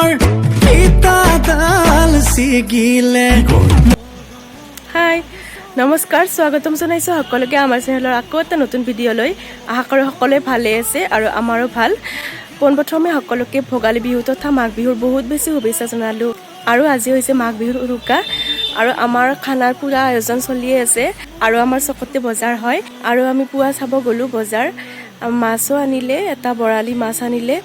মোৰ পিতাডাল ছিগিলে হাই নমস্কাৰ স্বাগতম জনাইছোঁ সকলোকে আমাৰ চেনেলৰ আকৌ এটা নতুন ভিডিঅ'লৈ আশা কৰোঁ সকলোৱে ভালে আছে আৰু আমাৰো ভাল পোনপ্ৰথমে সকলোকে ভোগালী বিহু তথা মাঘ বিহুৰ বহুত বেছি শুভেচ্ছা জনালোঁ আৰু আজি হৈছে মাঘ বিহুৰ উৰুকা আৰু আমাৰ খানাৰ পুৰা আয়োজন চলিয়ে আছে আৰু আমাৰ চকতে বজাৰ হয় আৰু আমি পুৱা চাব গ'লোঁ বজাৰ মাছো আনিলে এটা বৰালি মাছ আনিলে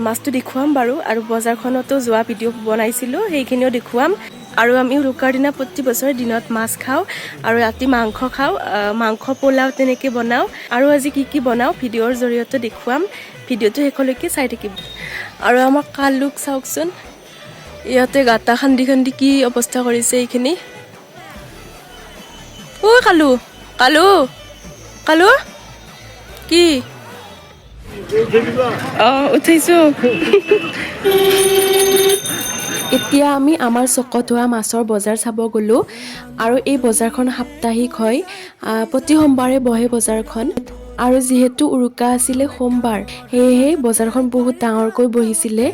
মাছটো দেখুৱাম বাৰু আৰু বজাৰখনতো যোৱা ভিডিঅ' বনাইছিলোঁ সেইখিনিও দেখুৱাম আৰু আমি উৰুকাৰ দিনা প্ৰতি বছৰে দিনত মাছ খাওঁ আৰু ৰাতি মাংস খাওঁ মাংস পোলাও তেনেকৈ বনাওঁ আৰু আজি কি বনাওঁ ভিডিঅ'ৰ জৰিয়তে দেখুৱাম ভিডিঅ'টো শেষলৈকে চাই থাকিব আৰু আমাৰ কালুক চাওকচোন ইয়াতে গাঁতা খান্দি খান্দি কি অৱস্থা কৰিছে এইখিনি অ কালু কালু কালু কি উঠিছোঁ এতিয়া আমি আমাৰ চকত হোৱা মাছৰ বজাৰ চাব গ'লোঁ আৰু এই বজাৰখন সাপ্তাহিক হয় প্ৰতি সোমবাৰে বহে বজাৰখন আৰু যিহেতু উৰুকা আছিলে সোমবাৰ সেয়েহে বজাৰখন বহুত ডাঙৰকৈ বহিছিলে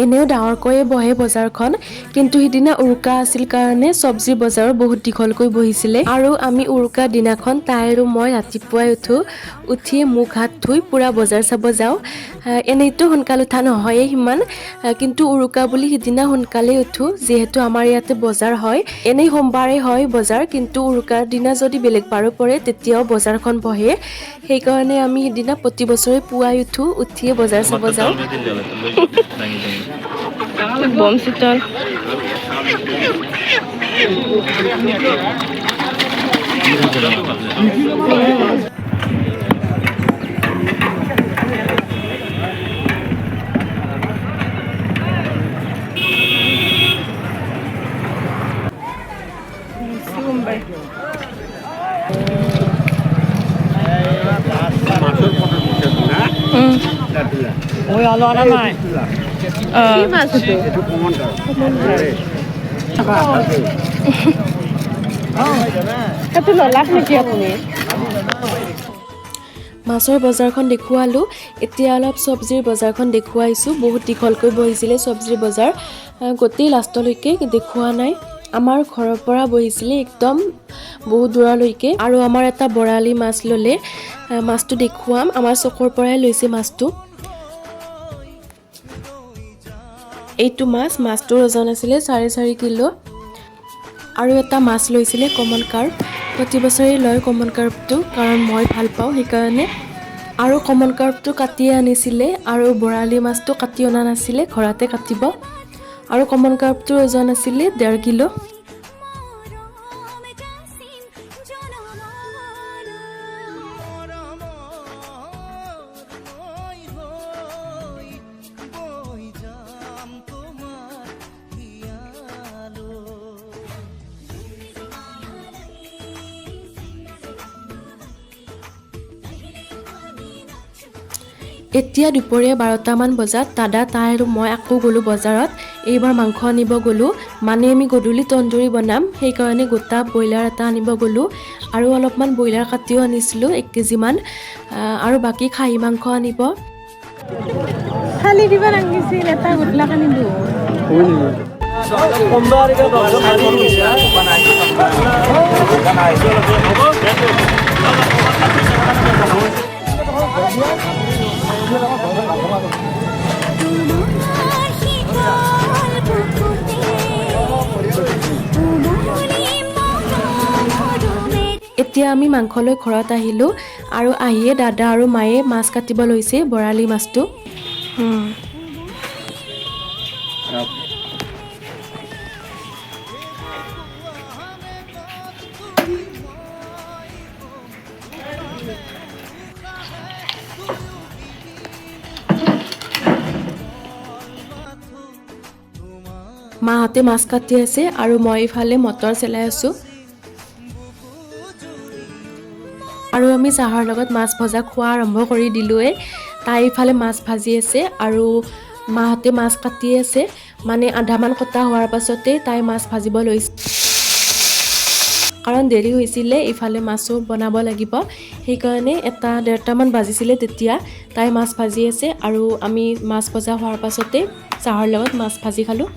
এনেও ডাঙৰকৈয়ে বহে বজাৰখন কিন্তু সিদিনা উৰুকা আছিল কাৰণে চব্জিৰ বজাৰো বহুত দীঘলকৈ বহিছিলে আৰু আমি উৰুকাৰ দিনাখন তাই আৰু মই ৰাতিপুৱাই উঠি মুখ হাত ধুই পুৰা বজাৰ চাব যাওঁ এনেইতো সোনকালে উঠা নহয়েই সিমান কিন্তু উৰুকা বুলি সিদিনা সোনকালে উঠোঁ যিহেতু আমাৰ ইয়াতে বজাৰ হয় এনেই সোমবাৰে হয় বজাৰ কিন্তু উৰুকাৰ দিনা যদি বেলেগ বাৰো পৰে তেতিয়াও বজাৰখন বহে সেইকাৰণে আমি সিদিনা প্ৰতি বছৰে পুৱাই উঠিয়ে বজাৰ চাব যাওঁ বম চিতল ওই আলো আনা নাই কি মাছ একটু কমনটা সেইটো নলাক নেকি আপুনি মাছৰ বজাৰখন দেখুৱালোঁ এতিয়া অলপ চব্জিৰ বজাৰখন দেখুৱাইছোঁ বহুত দীঘলকৈ বহিছিলে চব্জিৰ বজাৰ গোটেই লাষ্টলৈকে দেখুওৱা নাই আমাৰ ঘৰৰ পৰা বহিছিলে একদম বহুত দূৰলৈকে আৰু আমাৰ এটা বৰালি মাছ ল'লে মাছটো দেখুৱাম আমাৰ চকৰ পৰাই লৈছে মাছটো এইটো মাছটোৰ ওজন আছিলে 4.5 কিলো আৰু এটা মাছ লৈছিলে কমন কাৰ্প প্ৰতি বছৰে লয় কমন কাৰ্পটো কাৰণ মই ভাল পাওঁ সেইকাৰণে আৰু কমন কাৰ্পটো কাটিয়ে আনিছিলে আৰু বৰালি মাছটো কাটি অনা নাছিলে ঘৰতে কাটিব আৰু কমন কাৰ্পটোৰ ওজন আছিলে 1.5 কিলো এতিয়া দুপৰীয়া 12টামান বজাত দাদা তাই আৰু মই আকৌ গ'লোঁ বজাৰত এইবাৰ মাংস আনিব গ'লোঁ মানে আমি গধূলি তন্দুৰী বনাম সেইকাৰণে গোটা ব্ৰইলাৰ এটা আনিব গ'লোঁ আৰু অলপমান ব্ৰইলাৰ কাটিও আনিছিলোঁ 1 কেজিমান আৰু বাকী খাহী মাংস আনিব খালি দিবা লাগিছিল এটা গোটলা আনিলোঁ এতিয়া আমি মাংসলৈ ঘৰত আহিলোঁ আৰু আহিয়ে দাদা আৰু মায়ে মাছ কাটিব লৈছে বৰালি মাছটো মাহঁতে মাছ কাটি আছে আৰু মই ইফালে মটৰ চেলাই আছোঁ আৰু আমি চাহৰ লগত মাছ ভজা খোৱা আৰম্ভ কৰি দিলোঁৱে তাই ইফালে মাছ ভাজি আছে আৰু মাহঁতে মাছ কাটি আছে মানে আধামান কটা হোৱাৰ পাছতে তাই মাছ ভাজিব লৈছে কাৰণ দেৰি হৈছিলে ইফালে মাছো বনাব লাগিব সেইকাৰণে 1-1.5মান বাজিছিলে তেতিয়া তাই মাছ ভাজি আছে আৰু আমি মাছ ভজা হোৱাৰ পাছতে চাহৰ লগত মাছ ভাজি খালোঁ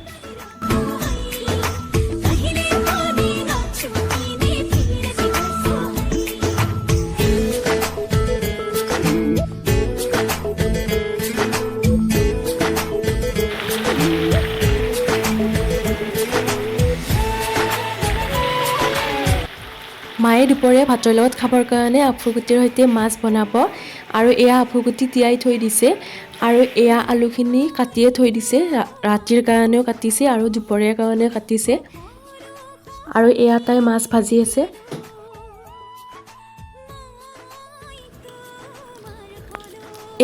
মায়ে দুপৰীয়া ভাতৰ লগত খাবৰ কাৰণে আফুগুটিৰ সৈতে মাছ বনাব আৰু এয়া আফুগুটি তিয়াই থৈ দিছে আৰু এয়া আলুখিনি কাটিয়ে থৈ দিছে ৰাতিৰ কাৰণেও কাটিছে আৰু দুপৰীয়াৰ কাৰণেও কাটিছে আৰু এয়া তাই মাছ ভাজি আছে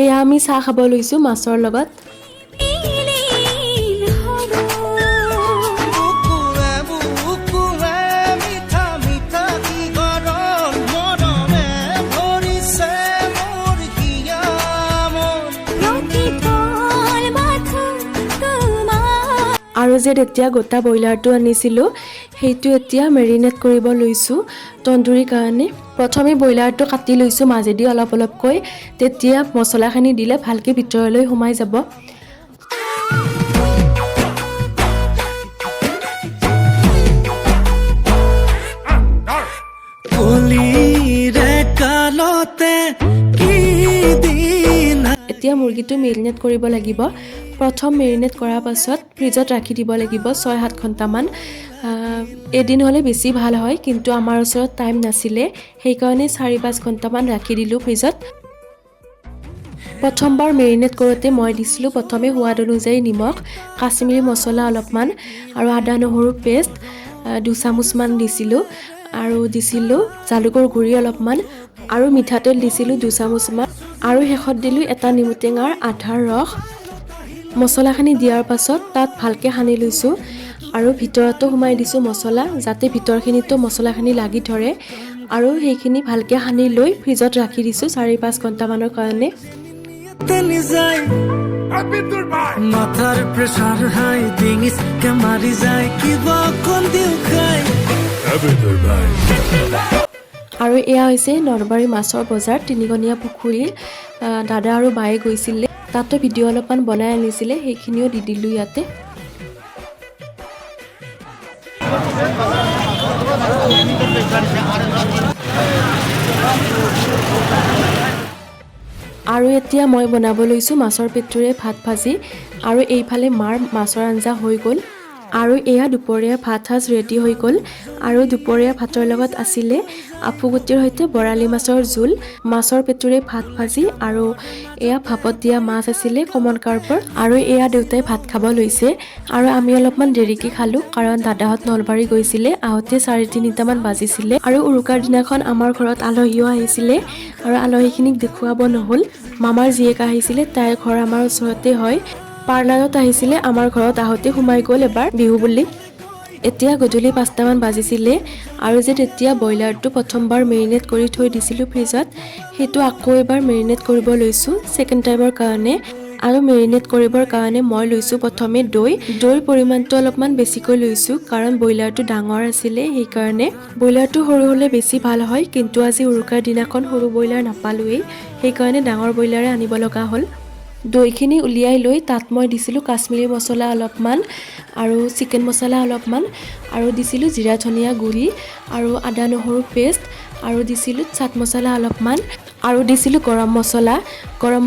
এয়া আমি চাহ খাব লৈছোঁ মাছৰ লগত আৰু যে তেতিয়া গোটা ব্ৰইলাৰটো আনিছিলোঁ সেইটো এতিয়া মেৰিনেট কৰিব লৈছোঁ তন্দুৰীৰ কাৰণে প্ৰথমে ব্ৰইলাৰটো কাটি লৈছোঁ মাজেদি অলপ অলপকৈ তেতিয়া মছলাখিনি দিলে ভালকৈ ভিতৰলৈ সোমাই যাব এতিয়া মুৰ্গীটো মেৰিনেট কৰিব লাগিব প্ৰথম মেৰিনেট কৰাৰ পাছত ফ্ৰিজত ৰাখি দিব লাগিব 6-7 ঘণ্টামান এদিন হ'লে বেছি ভাল হয় কিন্তু আমাৰ ওচৰত টাইম নাছিলে সেইকাৰণে 4-5 ঘণ্টামান ৰাখি দিলোঁ ফ্ৰিজত প্ৰথমবাৰ মেৰিনেট কৰোঁতে মই দিছিলোঁ প্ৰথমে সোৱাদ অনুযায়ী নিমখ কাশ্মীৰী মছলা অলপমান আৰু আদা নহৰু পেষ্ট 2 চামুচমান দিছিলোঁ আৰু দিছিলোঁ জালুকৰ গুড়ি অলপমান আৰু মিঠাতেল দিছিলোঁ 2 চামুচমান আৰু শেষত দিলোঁ এটা নেমু টেঙাৰ আধাৰ ৰস মছলাখিনি দিয়াৰ পাছত তাত ভালকৈ সানি লৈছোঁ আৰু ভিতৰতো সোমাই দিছোঁ মছলা যাতে ভিতৰখিনিতো মছলাখিনি লাগি ধৰে আৰু সেইখিনি ভালকৈ সানি লৈ ফ্ৰিজত ৰাখি দিছোঁ 4-5 ঘণ্টামানৰ কাৰণে মাথাৰ প্ৰেসাৰ হাই ডিঙিস কে মাৰি যায় কিবা কোন দিও খাই আৰু এয়া হৈছে নলবাৰী মাছৰ বজাৰ তিনিকণীয়া পুখুৰী দাদা আৰু বায়ে গৈছিলে তাতো ভিডিঅ' অলপমান বনাই আনিছিলে সেইখিনিও দি দিলোঁ ইয়াতে আৰু এতিয়া মই বনাব লৈছোঁ মাছৰ পেটুৰে ভাত ভাজি আৰু এইফালে মাৰ মাছৰ আঞ্জা হৈ গ'ল আৰু এয়া দুপৰীয়া ভাত সাজ ৰেডি হৈ গ'ল আৰু দুপৰীয়া ভাতৰ লগত আছিলে আফুগুটিৰ সৈতে বৰালি মাছৰ জোল মাছৰ পেটুৰে ভাত ভাজি আৰু এয়া ভাপত দিয়া মাছ আছিলে কমন কাৰ্পৰ আৰু এয়া দেউতাই ভাত খাব লৈছে আৰু আমি অলপমান দেৰিকৈ খালোঁ কাৰণ দাদাহঁত নলবাৰী গৈছিলে আহোঁতে 3:30মান বাজিছিলে আৰু উৰুকাৰ দিনাখন আমাৰ ঘৰত আলহীও আহিছিলে আৰু আলহীখিনিক দেখুৱাব নহ'ল মামাৰ জীয়েক আহিছিলে তাইৰ ঘৰ আমাৰ ওচৰতে হয় পাৰ্লাৰত আহিছিলে আমাৰ ঘৰত আহোঁতে সোমাই গ'ল এবাৰ বিহু বুলি এতিয়া গধূলি 5টামান বাজিছিলে আৰু যে তেতিয়া ব্ৰইলাৰটো প্ৰথমবাৰ মেৰিনেট কৰি থৈ দিছিলোঁ ফ্ৰিজত সেইটো আকৌ এবাৰ মেৰিনেট কৰিব লৈছোঁ ছেকেণ্ড টাইমৰ কাৰণে আৰু মেৰিনেট কৰিবৰ কাৰণে মই লৈছোঁ প্ৰথমে দৈৰ পৰিমাণটো অলপমান বেছিকৈ লৈছোঁ কাৰণ ব্ৰইলাৰটো ডাঙৰ আছিলে সেইকাৰণে ব্ৰইলাৰটো সৰু হ'লে বেছি ভাল হয় কিন্তু আজি উৰুকাৰ দিনাখন সৰু ব্ৰইলাৰ নাপালোৱেই সেইকাৰণে ডাঙৰ ব্ৰইলাৰে আনিব লগা হ'ল দৈখিনি উলিয়াই লৈ তাত মই দিছিলোঁ কাশ্মীৰী মছলা অলপমান আৰু চিকেন মছলা অলপমান আৰু দিছিলোঁ জিৰা ধনিয়া গুড়ি আৰু আদা নহৰু পেষ্ট আৰু দিছিলোঁ চাট মছলা অলপমান আৰু দিছিলোঁ গৰম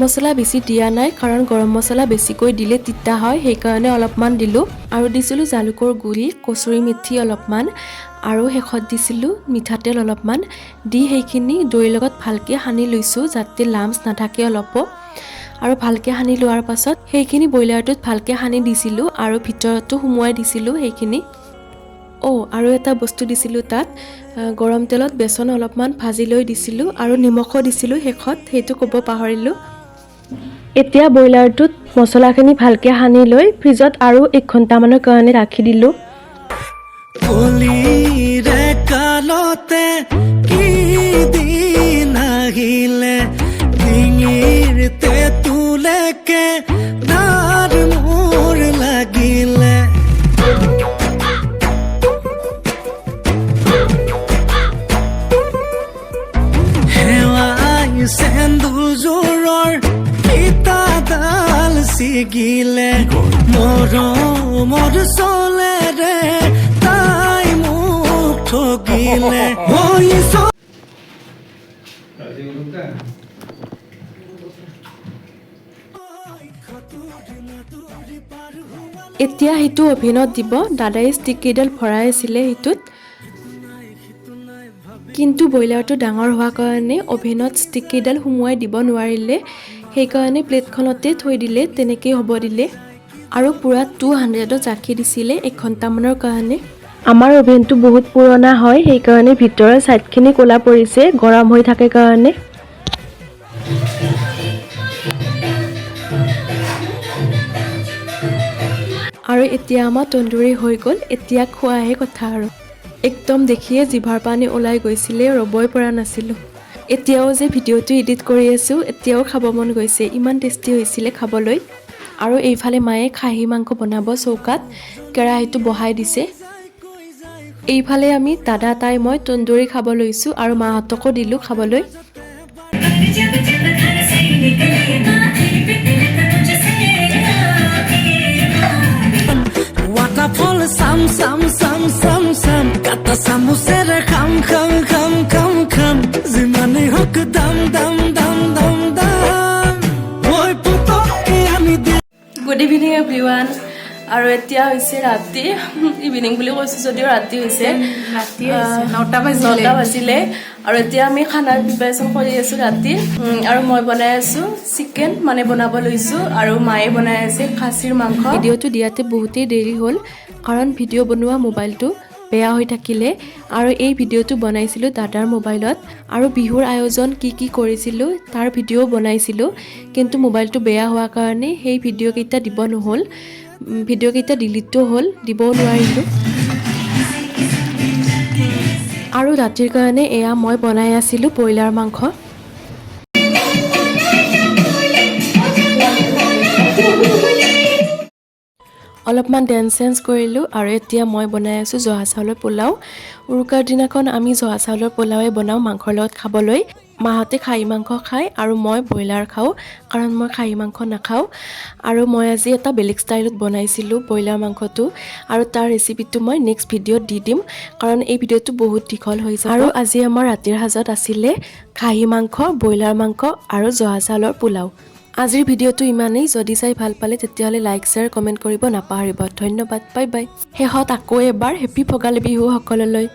মছলা বেছি দিয়া নাই কাৰণ গৰম মছলা বেছিকৈ দিলে তিতা হয় সেইকাৰণে অলপমান দিলোঁ আৰু দিছিলোঁ জালুকৰ গুড়ি কচুৰি মেথি অলপমান আৰু শেষত দিছিলোঁ মিঠাতেল অলপমান দি সেইখিনি দৈৰ লগত ভালকৈ সানি লৈছোঁ যাতে লাম্পছ নাথাকে অলপো আৰু ভালকৈ সানি লোৱাৰ পাছত সেইখিনি ব্ৰইলাৰটোত ভালকৈ সানি দিছিলোঁ আৰু ভিতৰতো সুমুৱাই দিছিলোঁ সেইখিনি আৰু এটা বস্তু দিছিলোঁ তাত গৰম তেলত বেচন অলপমান ভাজি লৈ দিছিলোঁ আৰু নিমখো দিছিলোঁ শেষত সেইটো ক'ব পাহৰিলোঁ এতিয়া ব্ৰইলাৰটোত মছলাখিনি ভালকৈ সানি লৈ ফ্ৰিজত আৰু 1 ঘণ্টামানৰ কাৰণে ৰাখি দিলোঁ মৰমৰ চলেৰে তাই মোক ঠগিলে এতিয়া সেইটো অভেনত দিব দাদাই ষ্টিক কেইডাল ভৰাই আছিলে সেইটোত কিন্তু ব্ৰইলাৰটো ডাঙৰ হোৱাৰ কাৰণে অভেনত ষ্টিক কেইডাল সুমুৱাই দিব নোৱাৰিলে সেইকাৰণে প্লেটখনতে থৈ দিলে তেনেকৈ হ'ব দিলে আৰু পুৰা 200ত ৰাখি দিছিলে 1 ঘণ্টামানৰ কাৰণে আমাৰ অভেনটো বহুত পুৰণা হয় সেইকাৰণে ভিতৰৰ ছাইডখিনি ক'লা পৰিছে গৰম হৈ থাকে কাৰণে আৰু এতিয়া আমাৰ তন্দুৰী হৈ গ'ল এতিয়া খোৱাহে কথা আৰু একদম দেখিয়ে জিভাৰ পানী ওলাই গৈছিলে ৰ'বই পৰা নাছিলোঁ এতিয়াও যে ভিডিঅ'টো এডিট কৰি আছোঁ এতিয়াও খাব মন গৈছে ইমান টেষ্টি হৈছিলে খাবলৈ আৰু এইফালে মায়ে খাহী মাংস বনাব চৌকাত কেৰাহীটো বহাই দিছে এইফালে আমি দাদা তাই মই তন্দুৰী খাব লৈছোঁ আৰু মাহঁতকো দিলোঁ খাবলৈ waterfall sam sam sam sam sam kata samusere kham kham kham kham kham zimane hok dam dam dam dam dam oi puto ke ami good evening everyone আৰু এতিয়া হৈছে ৰাতি ইভিনিং বুলি কৈছোঁ যদিও ৰাতি হৈছে 9টা বাজিলে আৰু এতিয়া আমি খানাৰ প্ৰিপাৰেশ্যন কৰি আছোঁ ৰাতি আৰু মই বনাই আছোঁ চিকেন মানে বনাব লৈছোঁ আৰু মায়ে বনাই আছে খাচীৰ মাংস ভিডিঅ'টো দিয়াতে বহুতেই দেৰি হ'ল কাৰণ ভিডিঅ' বনোৱা মোবাইলটো বেয়া হৈ থাকিলে আৰু এই ভিডিঅ'টো বনাইছিলোঁ দাদাৰ মোবাইলত আৰু বিহুৰ আয়োজন কি কৰিছিলোঁ তাৰ ভিডিঅ' বনাইছিলোঁ কিন্তু মোবাইলটো বেয়া হোৱাৰ কাৰণে সেই ভিডিঅ'কেইটা দিব নহ'ল ভিডিঅ'কেইটা ডিলিটটো হ'ল দিবও নোৱাৰিলোঁ আৰু ৰাতিৰ কাৰণে এয়া মই বনাই আছিলোঁ ব্ৰইলাৰ মাংস অলপমান ডেন্স চেন্স কৰিলোঁ আৰু এতিয়া মই বনাই আছোঁ জহা চাউলৰ পোলাও উৰুকাৰ দিনাখন আমি জহা চাউলৰ পোলাওৱে বনাওঁ মাংসৰ লগত খাবলৈ মাহঁতে খাহী মাংস খায় আৰু মই ব্ৰইলাৰ খাওঁ কাৰণ মই খাহী মাংস নাখাওঁ আৰু মই আজি এটা বেলেগ ষ্টাইলত বনাইছিলোঁ ব্ৰইলাৰ মাংসটো আৰু তাৰ ৰেচিপিটো মই নেক্সট ভিডিঅ'ত দি দিম কাৰণ এই ভিডিঅ'টো বহুত দীঘল হৈ যায় আৰু আজি আমাৰ ৰাতিৰ সাজত আছিলে খাহী মাংস ব্ৰইলাৰ মাংস আৰু জহা চাউলৰ পোলাও আজিৰ ভিডিঅ'টো ইমানেই যদি চাই ভাল পালে তেতিয়াহ'লে লাইক শ্বেয়াৰ কমেণ্ট কৰিব নাপাহৰিব ধন্যবাদ বাই বাই শেষত আকৌ এবাৰ হেপী ভোগালী বিহু সকললৈ